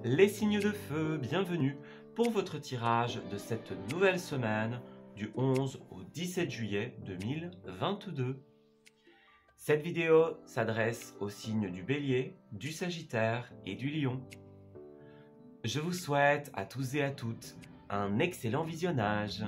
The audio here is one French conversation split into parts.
Les signes de feu, bienvenue pour votre tirage de cette nouvelle semaine du 11 au 17 juillet 2022. Cette vidéo s'adresse aux signes du Bélier, du Sagittaire et du Lion. Je vous souhaite à tous et à toutes un excellent visionnage.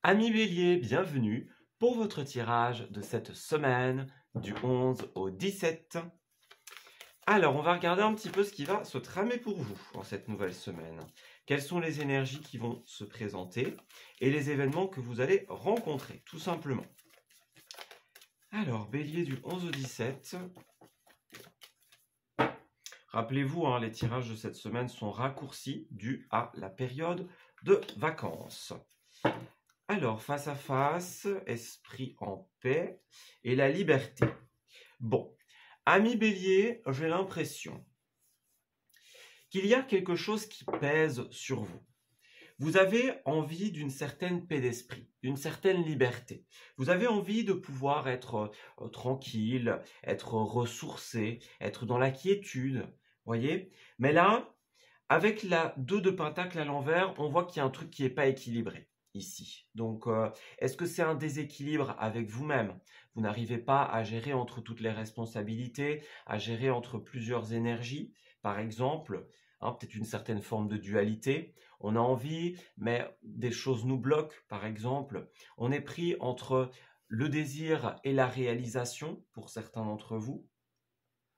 Amis Bélier, bienvenue pour votre tirage de cette semaine du 11 au 17. Alors, on va regarder un petit peu ce qui va se tramer pour vous en cette nouvelle semaine. Quelles sont les énergies qui vont se présenter et les événements que vous allez rencontrer, tout simplement. Alors, Bélier du 11 au 17. Rappelez-vous, les tirages de cette semaine sont raccourcis dû à la période de vacances. Alors, face à face, esprit en paix et la liberté. Bon, ami Bélier, j'ai l'impression qu'il y a quelque chose qui pèse sur vous. Vous avez envie d'une certaine paix d'esprit, d'une certaine liberté. Vous avez envie de pouvoir être tranquille, être ressourcé, être dans la quiétude, voyez. Mais là, avec la 2 de Pentacle à l'envers, on voit qu'il y a un truc qui n'est pas équilibré ici. Donc, est-ce que c'est un déséquilibre avec vous-même? Vous n'arrivez pas à gérer entre toutes les responsabilités, à gérer entre plusieurs énergies, par exemple, peut-être une certaine forme de dualité. On a envie, mais des choses nous bloquent, par exemple. On est pris entre le désir et la réalisation, pour certains d'entre vous.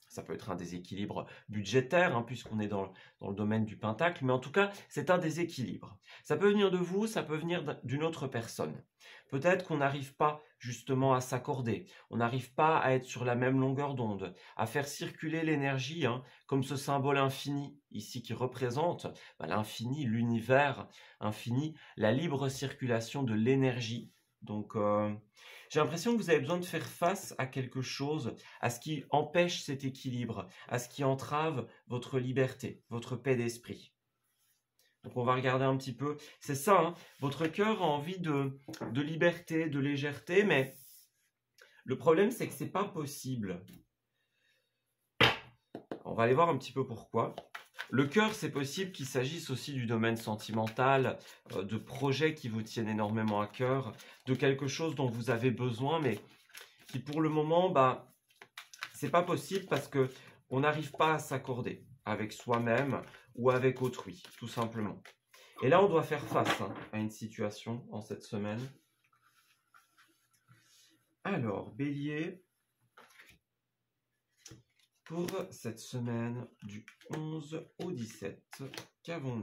Ça peut être un déséquilibre budgétaire, puisqu'on est dans le domaine du pentacle, mais en tout cas, c'est un déséquilibre. Ça peut venir de vous, ça peut venir d'une autre personne. Peut-être qu'on n'arrive pas justement à s'accorder, on n'arrive pas à être sur la même longueur d'onde, à faire circuler l'énergie, comme ce symbole infini ici qui représente l'infini, l'univers infini, la libre circulation de l'énergie. Donc, j'ai l'impression que vous avez besoin de faire face à quelque chose, à ce qui empêche cet équilibre, à ce qui entrave votre liberté, votre paix d'esprit. Donc on va regarder un petit peu. C'est ça, votre cœur a envie de liberté, de légèreté, mais le problème c'est que c'est pas possible. On va aller voir un petit peu pourquoi. Le cœur, c'est possible qu'il s'agisse aussi du domaine sentimental, de projets qui vous tiennent énormément à cœur, de quelque chose dont vous avez besoin, mais qui pour le moment, c'est pas possible parce que on n'arrive pas à s'accorder avec soi-même ou avec autrui, tout simplement. Et là, on doit faire face à une situation en cette semaine. Alors, Bélier, pour cette semaine du 11 au 17, qu'avons-nous?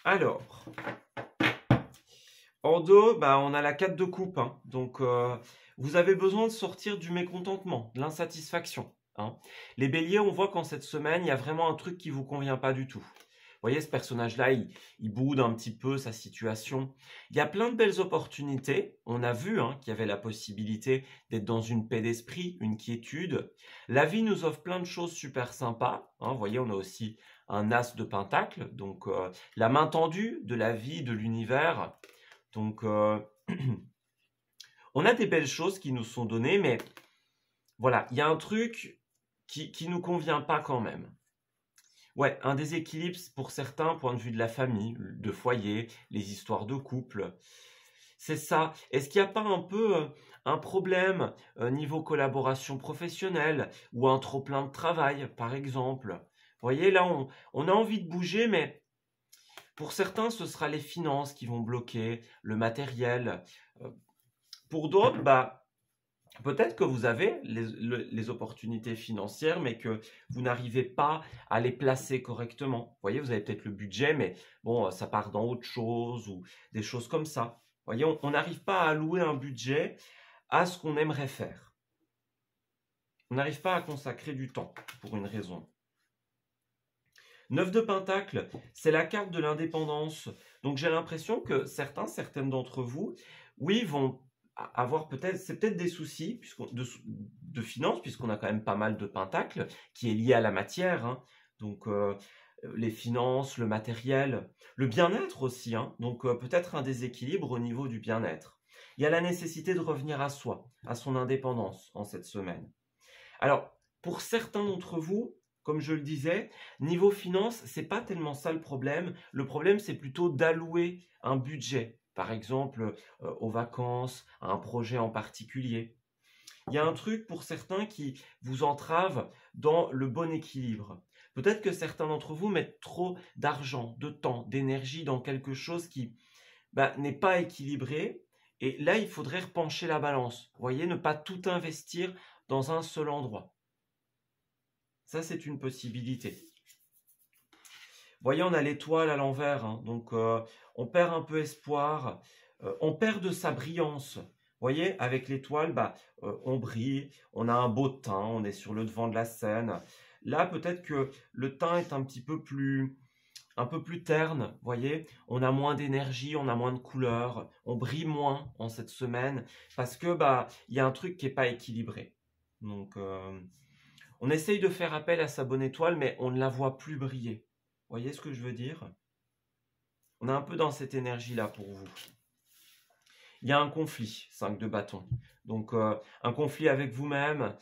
Alors, en dos, on a la 4 de coupe. Donc, vous avez besoin de sortir du mécontentement, de l'insatisfaction. Les béliers, on voit qu'en cette semaine, il y a vraiment un truc qui ne vous convient pas du tout. Vous voyez, ce personnage-là, il boude un petit peu sa situation. Il y a plein de belles opportunités. On a vu qu'il y avait la possibilité d'être dans une paix d'esprit, une quiétude. La vie nous offre plein de choses super sympas. Vous voyez, on a aussi un as de pentacle. Donc, la main tendue de la vie, de l'univers. Donc, on a des belles choses qui nous sont données, mais voilà, il y a un truc qui nous convient pas quand même. Ouais, un déséquilibre pour certains, point de vue de la famille, de foyer, les histoires de couple. C'est ça. Est-ce qu'il n'y a pas un peu un problème niveau collaboration professionnelle ou un trop-plein de travail, par exemple? Vous voyez, là, on a envie de bouger, mais pour certains, ce sera les finances qui vont bloquer, le matériel. Pour d'autres, peut-être que vous avez les opportunités financières, mais que vous n'arrivez pas à les placer correctement. Vous voyez, vous avez peut-être le budget, mais bon, ça part dans autre chose ou des choses comme ça. Vous voyez, on n'arrive pas à allouer un budget à ce qu'on aimerait faire. On n'arrive pas à consacrer du temps pour une raison. 9 de Pentacle, c'est la carte de l'indépendance. Donc j'ai l'impression que certaines d'entre vous, oui, vont avoir c'est peut-être des soucis de finances, puisqu'on a quand même pas mal de pentacles, qui est lié à la matière, hein. Donc, les finances, le matériel, le bien-être aussi, hein. Donc, peut-être un déséquilibre au niveau du bien-être. Il y a la nécessité de revenir à soi, à son indépendance en cette semaine. Alors, pour certains d'entre vous, comme je le disais, niveau finance, c'est pas tellement ça le problème. Le problème, c'est plutôt d'allouer un budget, par exemple, aux vacances, à un projet en particulier. Il y a un truc pour certains qui vous entrave dans le bon équilibre. Peut-être que certains d'entre vous mettent trop d'argent, de temps, d'énergie dans quelque chose qui n'est pas équilibré. Et là, il faudrait repencher la balance. Vous voyez, ne pas tout investir dans un seul endroit. Ça, c'est une possibilité. Vous voyez, on a l'étoile à l'envers, hein, donc on perd un peu espoir, on perd de sa brillance. Vous voyez, avec l'étoile, on brille, on a un beau teint, on est sur le devant de la scène. Là, peut-être que le teint est un peu plus terne, vous voyez, on a moins d'énergie, on a moins de couleurs, on brille moins en cette semaine, parce que il y a un truc qui n'est pas équilibré. Donc, on essaye de faire appel à sa bonne étoile, mais on ne la voit plus briller. Vous voyez ce que je veux dire? On est un peu dans cette énergie-là pour vous. Il y a un conflit, 5 de bâton. Donc, un conflit avec vous-même,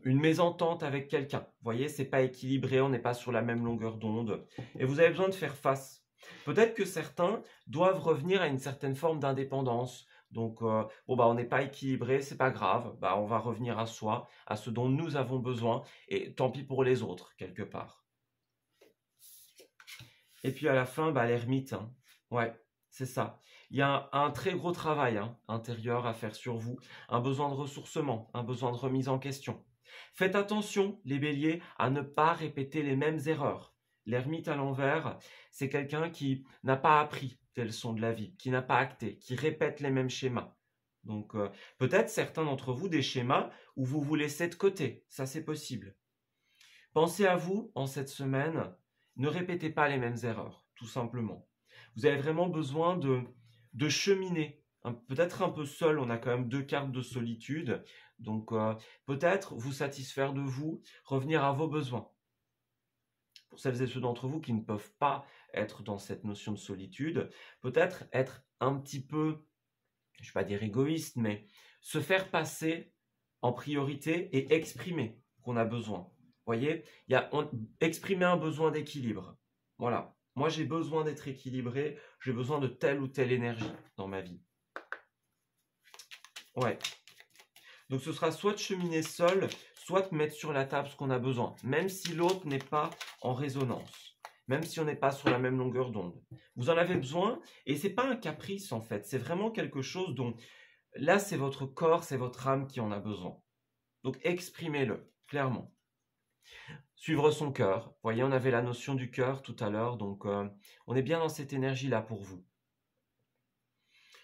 une mésentente avec quelqu'un. Vous voyez, c'est pas équilibré, on n'est pas sur la même longueur d'onde. Et vous avez besoin de faire face. Peut-être que certains doivent revenir à une certaine forme d'indépendance. Donc, on n'est pas équilibré, c'est pas grave. On va revenir à soi, à ce dont nous avons besoin. Et tant pis pour les autres, quelque part. Et puis à la fin, l'ermite. Hein. Ouais, c'est ça. Il y a un très gros travail intérieur à faire sur vous, un besoin de ressourcement, un besoin de remise en question. Faites attention, les béliers, à ne pas répéter les mêmes erreurs. L'ermite à l'envers, c'est quelqu'un qui n'a pas appris des leçons de la vie, qui n'a pas acté, qui répète les mêmes schémas. Donc peut-être certains d'entre vous des schémas où vous vous laissez de côté, ça c'est possible. Pensez à vous en cette semaine. Ne répétez pas les mêmes erreurs, tout simplement. Vous avez vraiment besoin de cheminer, peut-être un peu seul, on a quand même 2 cartes de solitude, donc peut-être vous satisfaire de vous, revenir à vos besoins. Pour celles et ceux d'entre vous qui ne peuvent pas être dans cette notion de solitude, peut-être être un petit peu, je ne vais pas dire égoïste, mais se faire passer en priorité et exprimer qu'on a besoin. Vous voyez, exprimer un besoin d'équilibre. Voilà. Moi, j'ai besoin d'être équilibré. J'ai besoin de telle ou telle énergie dans ma vie. Ouais. Donc, ce sera soit de cheminer seul, soit de mettre sur la table ce qu'on a besoin. Même si l'autre n'est pas en résonance. Même si on n'est pas sur la même longueur d'onde. Vous en avez besoin. Et ce n'est pas un caprice, en fait. C'est vraiment quelque chose dont... Là, c'est votre corps, c'est votre âme qui en a besoin. Donc, exprimez-le, clairement. Suivre son cœur. Vous voyez, on avait la notion du cœur tout à l'heure, donc on est bien dans cette énergie-là pour vous.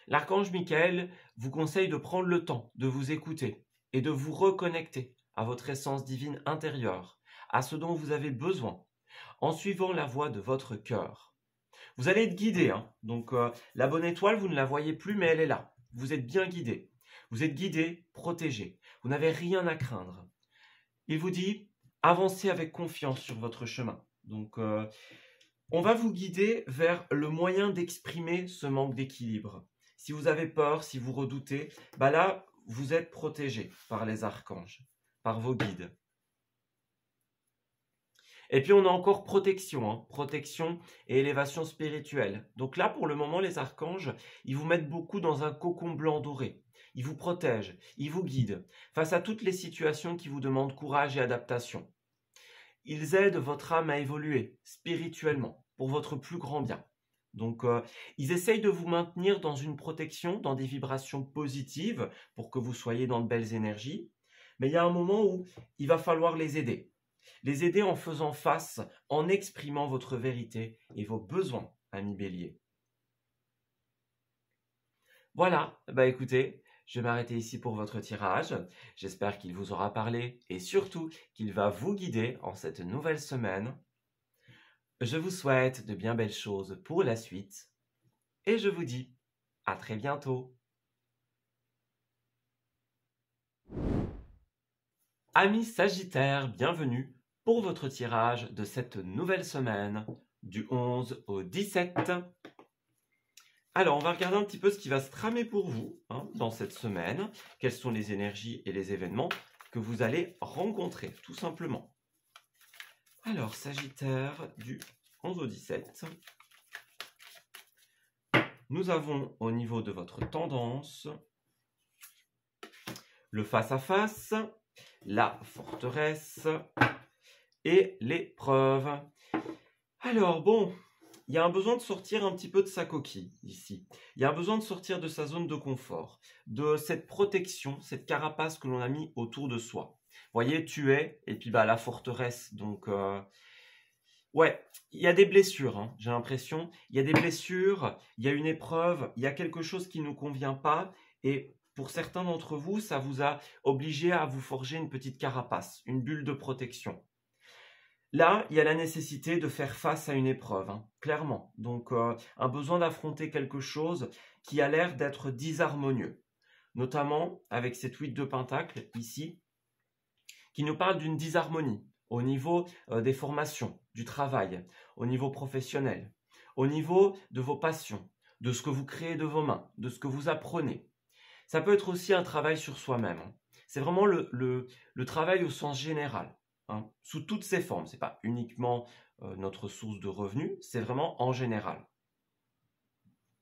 L'archange Michael vous conseille de prendre le temps de vous écouter et de vous reconnecter à votre essence divine intérieure, à ce dont vous avez besoin, en suivant la voie de votre cœur. Vous allez être guidé, donc la bonne étoile, vous ne la voyez plus, mais elle est là. Vous êtes bien guidé. Vous êtes guidé, protégé. Vous n'avez rien à craindre. Il vous dit... Avancez avec confiance sur votre chemin. Donc, on va vous guider vers le moyen d'exprimer ce manque d'équilibre. Si vous avez peur, si vous redoutez, là, vous êtes protégé par les archanges, par vos guides. Et puis, on a encore protection, protection et élévation spirituelle. Donc là, pour le moment, les archanges, ils vous mettent beaucoup dans un cocon blanc doré. Ils vous protègent, ils vous guident face à toutes les situations qui vous demandent courage et adaptation. Ils aident votre âme à évoluer spirituellement pour votre plus grand bien. Donc, ils essayent de vous maintenir dans une protection, dans des vibrations positives pour que vous soyez dans de belles énergies. Mais il y a un moment où il va falloir les aider. Les aider en faisant face, en exprimant votre vérité et vos besoins, amis béliers. Voilà, écoutez, je vais m'arrêter ici pour votre tirage. J'espère qu'il vous aura parlé et surtout qu'il va vous guider en cette nouvelle semaine. Je vous souhaite de bien belles choses pour la suite et je vous dis à très bientôt. Amis Sagittaires, bienvenue pour votre tirage de cette nouvelle semaine du 11 au 17. Alors, on va regarder un petit peu ce qui va se tramer pour vous dans cette semaine. Quelles sont les énergies et les événements que vous allez rencontrer, tout simplement. Alors, Sagittaire, du 11 au 17. Nous avons au niveau de votre tendance le face-à-face, la forteresse et l'épreuve. Alors bon, il y a un besoin de sortir un petit peu de sa coquille ici. Il y a un besoin de sortir de sa zone de confort, de cette protection, cette carapace que l'on a mis autour de soi. Vous voyez, tu es, et puis la forteresse, donc... Ouais, il y a des blessures, j'ai l'impression. Il y a des blessures, il y a une épreuve, il y a quelque chose qui ne nous convient pas. Et pour certains d'entre vous, ça vous a obligé à vous forger une petite carapace, une bulle de protection. Là, il y a la nécessité de faire face à une épreuve, clairement. Donc, un besoin d'affronter quelque chose qui a l'air d'être disharmonieux. Notamment avec cette 8 de Pentacle, ici, qui nous parle d'une disharmonie au niveau des formations, du travail, au niveau professionnel, au niveau de vos passions, de ce que vous créez de vos mains, de ce que vous apprenez. Ça peut être aussi un travail sur soi-même. C'est vraiment le travail au sens général, sous toutes ses formes. Ce n'est pas uniquement notre source de revenus, c'est vraiment en général.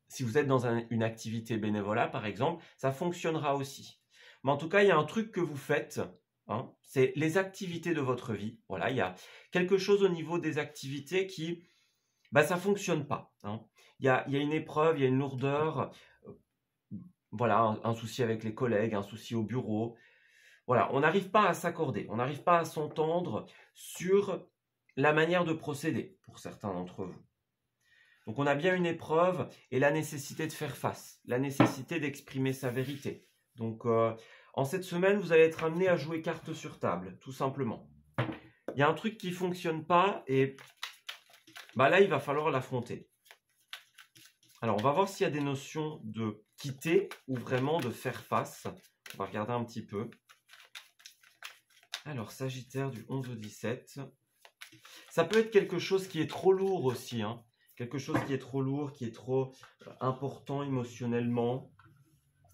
Si vous êtes dans une activité bénévolat, par exemple, ça fonctionnera aussi. Mais en tout cas, il y a un truc que vous faites, c'est les activités de votre vie. Voilà, il y a quelque chose au niveau des activités qui, ça ne fonctionne pas. Il y a une épreuve, il y a une lourdeur, voilà, un souci avec les collègues, un souci au bureau. Voilà, on n'arrive pas à s'accorder, on n'arrive pas à s'entendre sur la manière de procéder pour certains d'entre vous. Donc on a bien une épreuve et la nécessité de faire face, la nécessité d'exprimer sa vérité. Donc en cette semaine, vous allez être amené à jouer carte sur table, tout simplement. Il y a un truc qui ne fonctionne pas et là, il va falloir l'affronter. Alors, on va voir s'il y a des notions de quitter ou vraiment de faire face. On va regarder un petit peu. Alors, Sagittaire du 11 au 17. Ça peut être quelque chose qui est trop lourd aussi. Quelque chose qui est trop lourd, qui est trop important émotionnellement.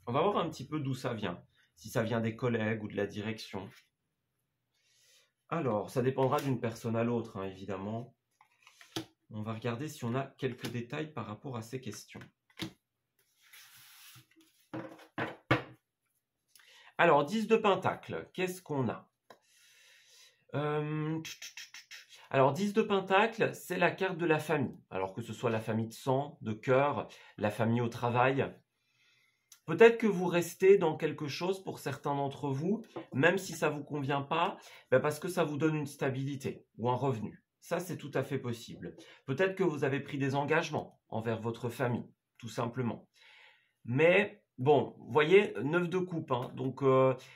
On va voir un petit peu d'où ça vient. Si ça vient des collègues ou de la direction. Alors, ça dépendra d'une personne à l'autre, évidemment. On va regarder si on a quelques détails par rapport à ces questions. Alors, 10 de Pentacle, qu'est-ce qu'on a? Alors, 10 de Pentacle, c'est la carte de la famille. Alors que ce soit la famille de sang, de cœur, la famille au travail. Peut-être que vous restez dans quelque chose pour certains d'entre vous, même si ça ne vous convient pas, parce que ça vous donne une stabilité ou un revenu. Ça, c'est tout à fait possible. Peut-être que vous avez pris des engagements envers votre famille, tout simplement. Mais, bon, vous voyez, 9 de coupe, donc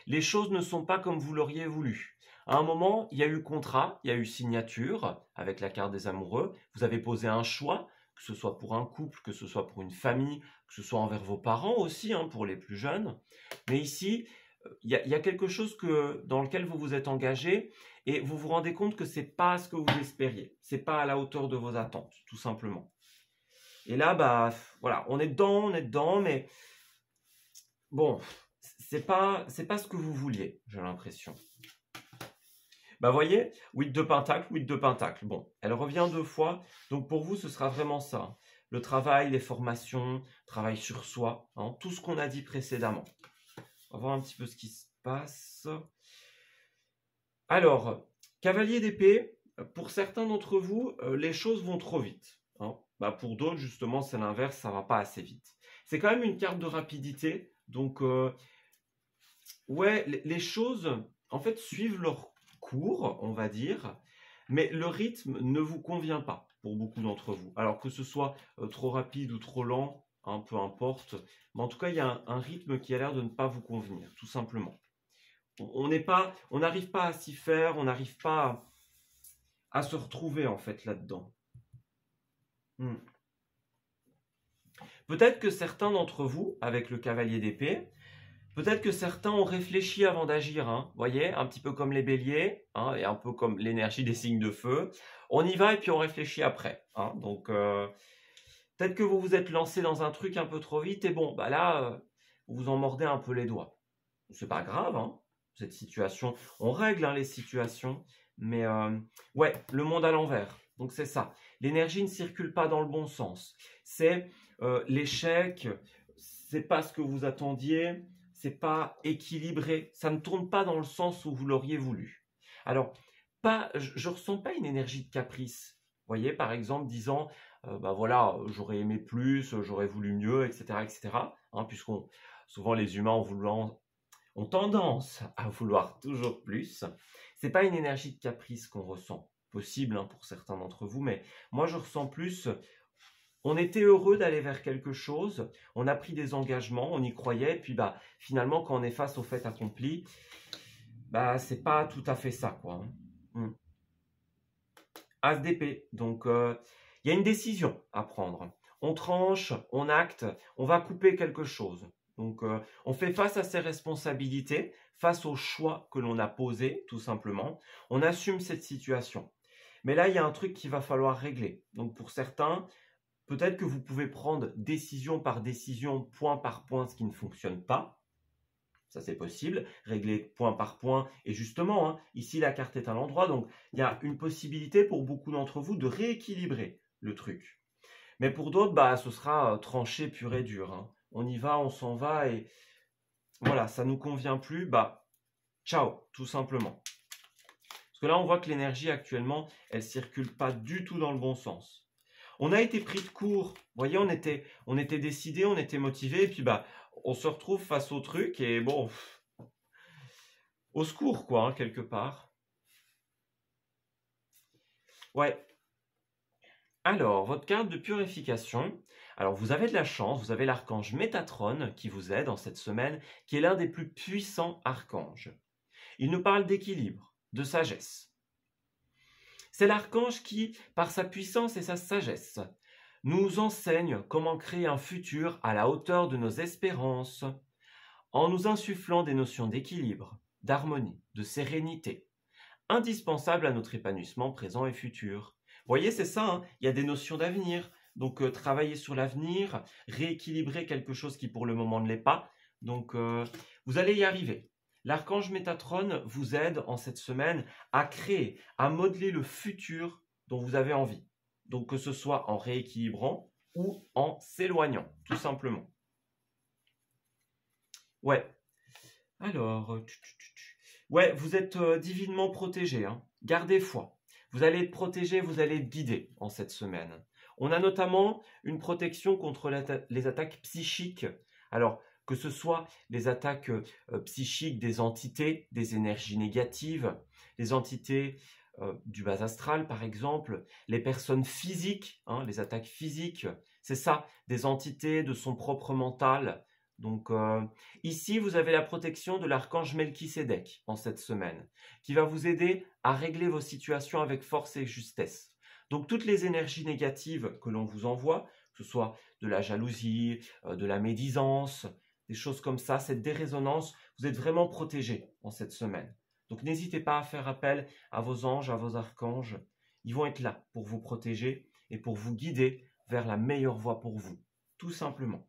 les choses ne sont pas comme vous l'auriez voulu. À un moment, il y a eu contrat, il y a eu signature avec la carte des amoureux. Vous avez posé un choix, que ce soit pour un couple, que ce soit pour une famille, que ce soit envers vos parents aussi, pour les plus jeunes. Mais ici, il y a quelque chose dans lequel vous vous êtes engagé et vous vous rendez compte que ce n'est pas ce que vous espériez. Ce n'est pas à la hauteur de vos attentes, tout simplement. Et là, voilà, on est dedans, mais bon, c'est pas ce que vous vouliez, j'ai l'impression. Voyez, 8 de Pentacle, 8 de Pentacle. Bon, elle revient 2 fois, donc pour vous, ce sera vraiment ça. Le travail, les formations, travail sur soi, tout ce qu'on a dit précédemment. On va voir un petit peu ce qui se passe. Alors, cavalier d'épée, pour certains d'entre vous, les choses vont trop vite. Pour d'autres, justement, c'est l'inverse, ça ne va pas assez vite. C'est quand même une carte de rapidité, donc, ouais, les choses, en fait, suivent leur cours, on va dire, mais le rythme ne vous convient pas pour beaucoup d'entre vous. Alors que ce soit trop rapide ou trop lent, peu importe, mais en tout cas, il y a un rythme qui a l'air de ne pas vous convenir, tout simplement. On n'arrive pas à s'y faire, on n'arrive pas à se retrouver en fait là-dedans. Peut-être que certains d'entre vous, avec le cavalier d'épée, Peut-être que certains ont réfléchi avant d'agir, hein, voyez, un petit peu comme les béliers, hein, et un peu comme l'énergie des signes de feu. On y va et puis on réfléchit après. Hein. Donc, peut-être que vous vous êtes lancé dans un truc un peu trop vite et bon, bah là, vous vous en mordez un peu les doigts. C'est pas grave, hein, cette situation. On règle hein, les situations, mais ouais, le monde à l'envers. Donc c'est ça. L'énergie ne circule pas dans le bon sens. C'est l'échec, c'est pas ce que vous attendiez, c'est pas équilibré, ça ne tourne pas dans le sens où vous l'auriez voulu. Alors, je ressens pas une énergie de caprice. Vous voyez, par exemple, disant, bah voilà, j'aurais aimé plus, j'aurais voulu mieux, etc., etc. Hein, puisqu'on, souvent les humains ont tendance à vouloir toujours plus. C'est pas une énergie de caprice qu'on ressent, possible hein, pour certains d'entre vous, mais moi je ressens plus. On était heureux d'aller vers quelque chose, on a pris des engagements, on y croyait, puis bah finalement quand on est face au fait accompli, bah c'est pas tout à fait ça quoi. Hein. As d'épée, donc il y a une décision à prendre. On tranche, on acte, on va couper quelque chose. Donc on fait face à ses responsabilités, face aux choix que l'on a posés, tout simplement. On assume cette situation. Mais là, il y a un truc qu'il va falloir régler. Donc pour certains, peut-être que vous pouvez prendre décision par décision, point par point, ce qui ne fonctionne pas. Ça, c'est possible. Régler point par point. Et justement, hein, ici, la carte est à l'endroit. Donc, il y a une possibilité pour beaucoup d'entre vous de rééquilibrer le truc. Mais pour d'autres, bah, ce sera tranché pur et dur. Hein. On y va, on s'en va et voilà, ça ne nous convient plus. Bah, ciao, tout simplement. Parce que là, on voit que l'énergie actuellement, elle circule pas du tout dans le bon sens. On a été pris de court. Vous voyez, on était décidé, on était motivé, et puis bah, on se retrouve face au truc et bon, au secours quoi, hein, quelque part. Ouais. Alors, votre carte de purification. Alors, vous avez de la chance, vous avez l'archange Métatron qui vous aide en cette semaine, qui est l'un des plus puissants archanges. Il nous parle d'équilibre, de sagesse. C'est l'archange qui, par sa puissance et sa sagesse, nous enseigne comment créer un futur à la hauteur de nos espérances, en nous insufflant des notions d'équilibre, d'harmonie, de sérénité, indispensables à notre épanouissement présent et futur. Vous voyez, c'est ça, hein, il y a des notions d'avenir. Donc, travailler sur l'avenir, rééquilibrer quelque chose qui pour le moment ne l'est pas. Donc, vous allez y arriver. L'archange Métatron vous aide en cette semaine à créer, à modeler le futur dont vous avez envie. Donc, que ce soit en rééquilibrant ou en s'éloignant, tout simplement. Ouais. Alors, ouais, vous êtes divinement protégé. Hein. Gardez foi. Vous allez être protégé, vous allez être guidé en cette semaine. On a notamment une protection contre les attaques psychiques. Alors, que ce soit les attaques psychiques des entités, des énergies négatives, les entités du bas astral par exemple, les personnes physiques, hein, les attaques physiques, c'est ça, des entités de son propre mental. Donc ici, vous avez la protection de l'archange Melchisédek en cette semaine, qui va vous aider à régler vos situations avec force et justesse. Donc toutes les énergies négatives que l'on vous envoie, que ce soit de la jalousie, de la médisance, des choses comme ça, cette dérésonance, vous êtes vraiment protégé en cette semaine. Donc n'hésitez pas à faire appel à vos anges, à vos archanges. Ils vont être là pour vous protéger et pour vous guider vers la meilleure voie pour vous, tout simplement.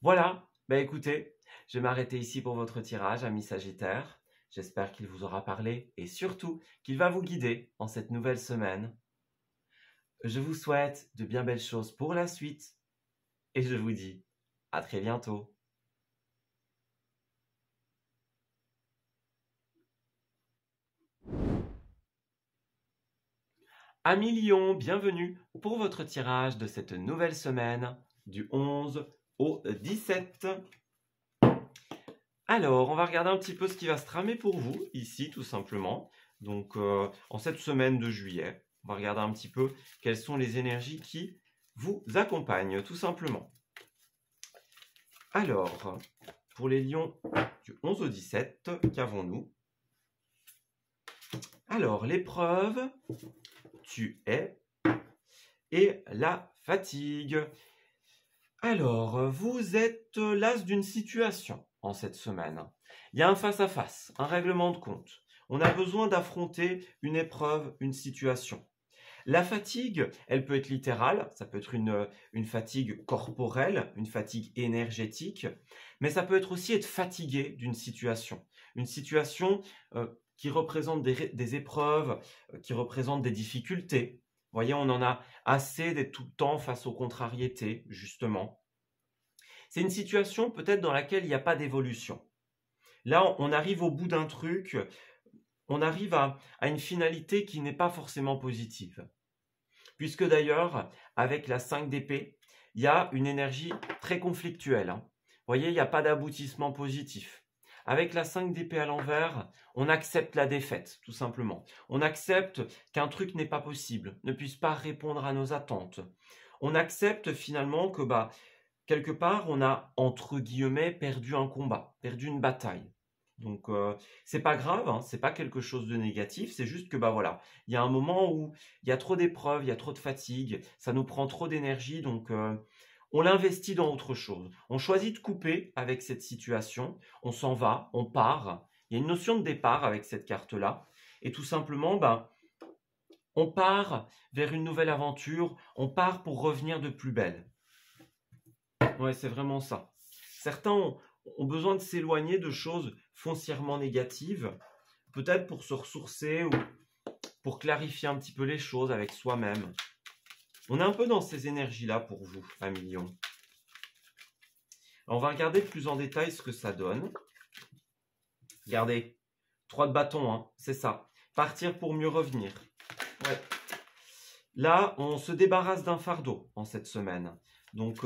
Voilà, bah écoutez, je vais m'arrêter ici pour votre tirage, ami Sagittaire. J'espère qu'il vous aura parlé et surtout qu'il va vous guider en cette nouvelle semaine. Je vous souhaite de bien belles choses pour la suite et je vous dis à très bientôt. Amis Lion, bienvenue pour votre tirage de cette nouvelle semaine du 11 au 17. Alors, on va regarder un petit peu ce qui va se tramer pour vous, ici, tout simplement. Donc, en cette semaine de juillet, on va regarder un petit peu quelles sont les énergies qui vous accompagnent, tout simplement. Alors, pour les lions du 11 au 17, qu'avons-nous? Alors, l'épreuve, tu es, et la fatigue. Alors, vous êtes l'as d'une situation en cette semaine. Il y a un face-à-face, un règlement de compte. On a besoin d'affronter une épreuve, une situation. La fatigue, elle peut être littérale, ça peut être une fatigue corporelle, une fatigue énergétique, mais ça peut être aussi être fatigué d'une situation. Une situation qui représente des épreuves, qui représente des difficultés. Vous voyez, on en a assez d'être tout le temps face aux contrariétés, justement. C'est une situation peut-être dans laquelle il n'y a pas d'évolution. Là, on arrive au bout d'un truc, on arrive à une finalité qui n'est pas forcément positive. Puisque d'ailleurs, avec la 5 d'épée, il y a une énergie très conflictuelle. Vous voyez, il n'y a pas d'aboutissement positif. Avec la 5 d'épée à l'envers, on accepte la défaite, tout simplement. On accepte qu'un truc n'est pas possible, ne puisse pas répondre à nos attentes. On accepte finalement que, quelque part, on a, entre guillemets, perdu un combat, perdu une bataille. Donc, c'est pas grave, hein, c'est pas quelque chose de négatif, c'est juste que, voilà, il y a un moment où il y a trop d'épreuves, il y a trop de fatigue, ça nous prend trop d'énergie, donc on l'investit dans autre chose. On choisit de couper avec cette situation, on s'en va, on part. Il y a une notion de départ avec cette carte-là, et tout simplement, on part vers une nouvelle aventure, on part pour revenir de plus belle. Ouais, c'est vraiment ça. Certains ont besoin de s'éloigner de choses foncièrement négatives, peut-être pour se ressourcer ou pour clarifier un petit peu les choses avec soi-même. On est un peu dans ces énergies-là pour vous, amis Lion. On va regarder plus en détail ce que ça donne. Regardez, 3 de bâton, hein, c'est ça. Partir pour mieux revenir. Ouais. Là, on se débarrasse d'un fardeau en cette semaine. Donc,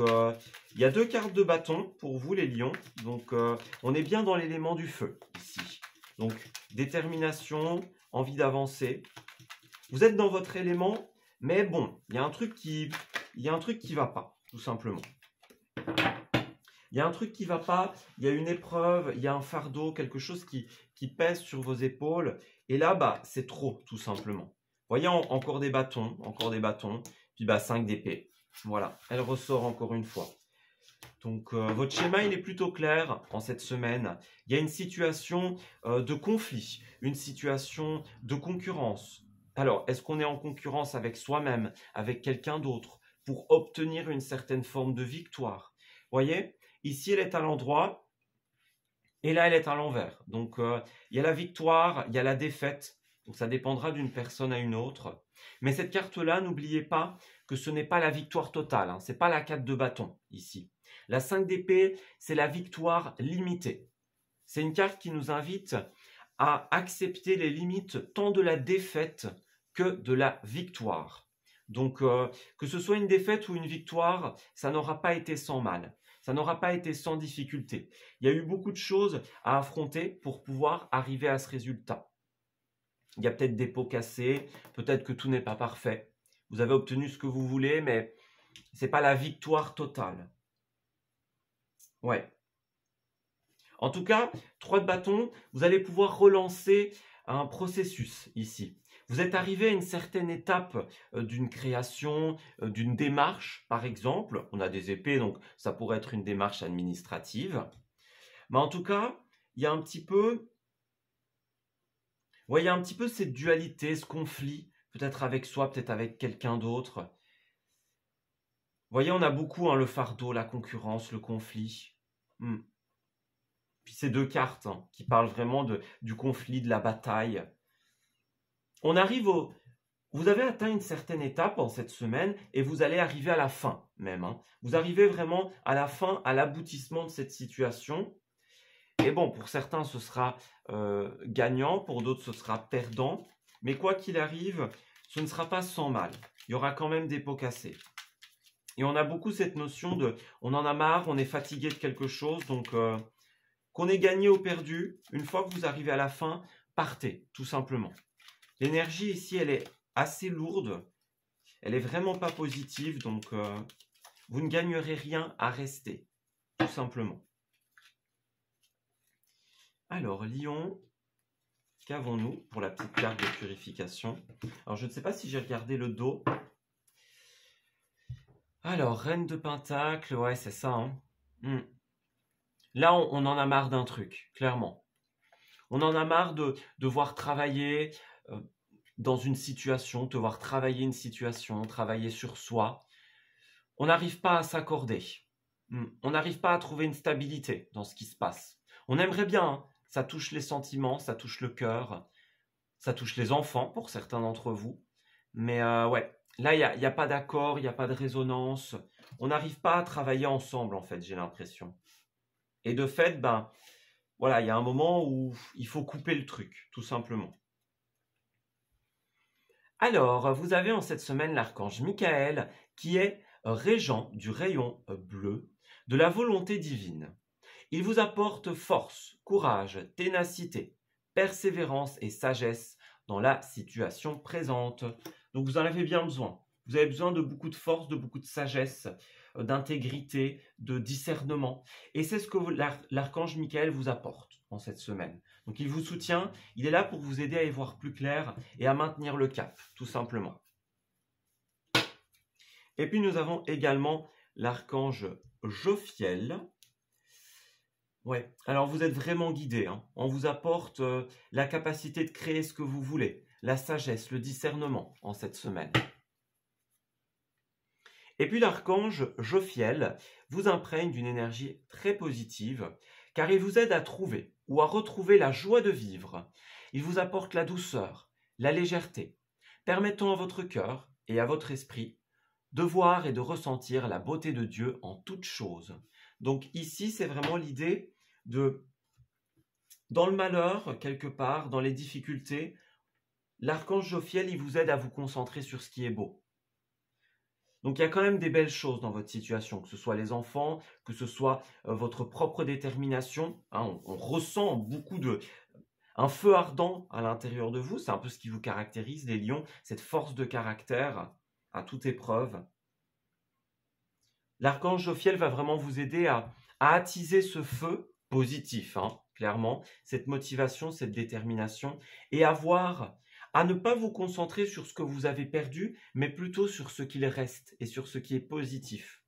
il y a 2 cartes de bâton pour vous, les lions. Donc, on est bien dans l'élément du feu, ici. Donc, détermination, envie d'avancer. Vous êtes dans votre élément, mais bon, il y a un truc qui va pas, tout simplement. Il y a un truc qui va pas, il y a une épreuve, il y a un fardeau, quelque chose qui pèse sur vos épaules. Et là, c'est trop, tout simplement. Voyez, encore des bâtons, puis 5 d'épée. Voilà, elle ressort encore une fois. Donc, votre schéma, il est plutôt clair en cette semaine. Il y a une situation de conflit, une situation de concurrence. Alors, est-ce qu'on est en concurrence avec soi-même, avec quelqu'un d'autre, pour obtenir une certaine forme de victoire? Voyez, ici, elle est à l'endroit, et là, elle est à l'envers. Donc, il y a la victoire, il y a la défaite. Donc, ça dépendra d'une personne à une autre. Mais cette carte-là, n'oubliez pas que ce n'est pas la victoire totale. Hein. Ce n'est pas la 4 de bâton, ici. La 5 d'épée, c'est la victoire limitée. C'est une carte qui nous invite à accepter les limites tant de la défaite que de la victoire. Donc, que ce soit une défaite ou une victoire, ça n'aura pas été sans mal. Ça n'aura pas été sans difficulté. Il y a eu beaucoup de choses à affronter pour pouvoir arriver à ce résultat. Il y a peut-être des pots cassés, peut-être que tout n'est pas parfait. Vous avez obtenu ce que vous voulez, mais ce n'est pas la victoire totale. Ouais. En tout cas, 3 de bâton, vous allez pouvoir relancer un processus ici. Vous êtes arrivé à une certaine étape d'une création, d'une démarche, par exemple. On a des épées, donc ça pourrait être une démarche administrative. Mais en tout cas, il y a un petit peu... Ouais, il y a un petit peu cette dualité, ce conflit, peut-être avec soi, peut-être avec quelqu'un d'autre. Vous voyez, on a beaucoup le fardeau, la concurrence, le conflit. Puis ces 2 cartes qui parlent vraiment du conflit, de la bataille. On arrive au... Vous avez atteint une certaine étape en cette semaine et vous allez arriver à la fin même. Vous arrivez vraiment à la fin, à l'aboutissement de cette situation. Et bon, pour certains, ce sera gagnant, pour d'autres, ce sera perdant. Mais quoi qu'il arrive, ce ne sera pas sans mal. Il y aura quand même des pots cassés. Et on a beaucoup cette notion de... On en a marre, on est fatigué de quelque chose. Donc, qu'on ait gagné ou perdu, une fois que vous arrivez à la fin, partez, tout simplement. L'énergie ici, elle est assez lourde. Elle est vraiment pas positive. Donc, vous ne gagnerez rien à rester, tout simplement. Alors, Lion, qu'avons-nous pour la petite carte de purification? Alors, je ne sais pas si j'ai regardé le dos. Alors, Reine de Pentacle, ouais, c'est ça, hein. Hmm. Là, on en a marre d'un truc, clairement. On en a marre de devoir travailler euh, dans une situation, devoir travailler une situation, travailler sur soi. On n'arrive pas à s'accorder. On n'arrive pas à trouver une stabilité dans ce qui se passe. On aimerait bien, hein. Ça touche les sentiments, ça touche le cœur, ça touche les enfants pour certains d'entre vous. Mais ouais, là, il y a pas d'accord, il n'y a pas de résonance. On n'arrive pas à travailler ensemble, en fait, j'ai l'impression. Et de fait, ben, voilà, il y a un moment où il faut couper le truc, tout simplement. Alors, vous avez en cette semaine l'archange Michael qui est régent du rayon bleu de la volonté divine. Il vous apporte force, courage, ténacité, persévérance et sagesse dans la situation présente. Donc vous en avez bien besoin. Vous avez besoin de beaucoup de force, de beaucoup de sagesse, d'intégrité, de discernement. Et c'est ce que l'archange Michael vous apporte en cette semaine. Donc il vous soutient, il est là pour vous aider à y voir plus clair et à maintenir le cap, tout simplement. Et puis nous avons également l'archange Jophiel. Ouais, alors vous êtes vraiment guidé, hein. On vous apporte la capacité de créer ce que vous voulez, la sagesse, le discernement en cette semaine. Et puis l'archange Jophiel vous imprègne d'une énergie très positive, car il vous aide à trouver ou à retrouver la joie de vivre. Il vous apporte la douceur, la légèreté, permettant à votre cœur et à votre esprit de voir et de ressentir la beauté de Dieu en toutes choses. Donc ici, c'est vraiment l'idée de, dans le malheur, quelque part, dans les difficultés, l'archange Jophiel, il vous aide à vous concentrer sur ce qui est beau. Donc il y a quand même des belles choses dans votre situation, que ce soit les enfants, que ce soit votre propre détermination. Hein, on ressent beaucoup un feu ardent à l'intérieur de vous. C'est un peu ce qui vous caractérise, les lions, cette force de caractère à toute épreuve. L'archange Jophiel va vraiment vous aider à attiser ce feu positif, hein, clairement, cette motivation, cette détermination, et à ne pas vous concentrer sur ce que vous avez perdu, mais plutôt sur ce qu'il reste et sur ce qui est positif.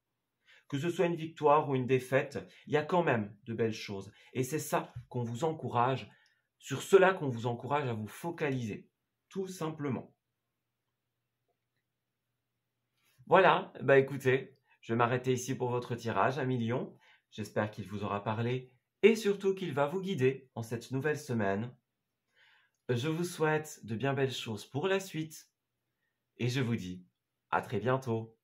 Que ce soit une victoire ou une défaite, il y a quand même de belles choses. Et c'est ça qu'on vous encourage, sur cela qu'on vous encourage à vous focaliser, tout simplement. Voilà, bah écoutez, je vais m'arrêter ici pour votre tirage, un million. J'espère qu'il vous aura parlé et surtout qu'il va vous guider en cette nouvelle semaine. Je vous souhaite de bien belles choses pour la suite et je vous dis à très bientôt.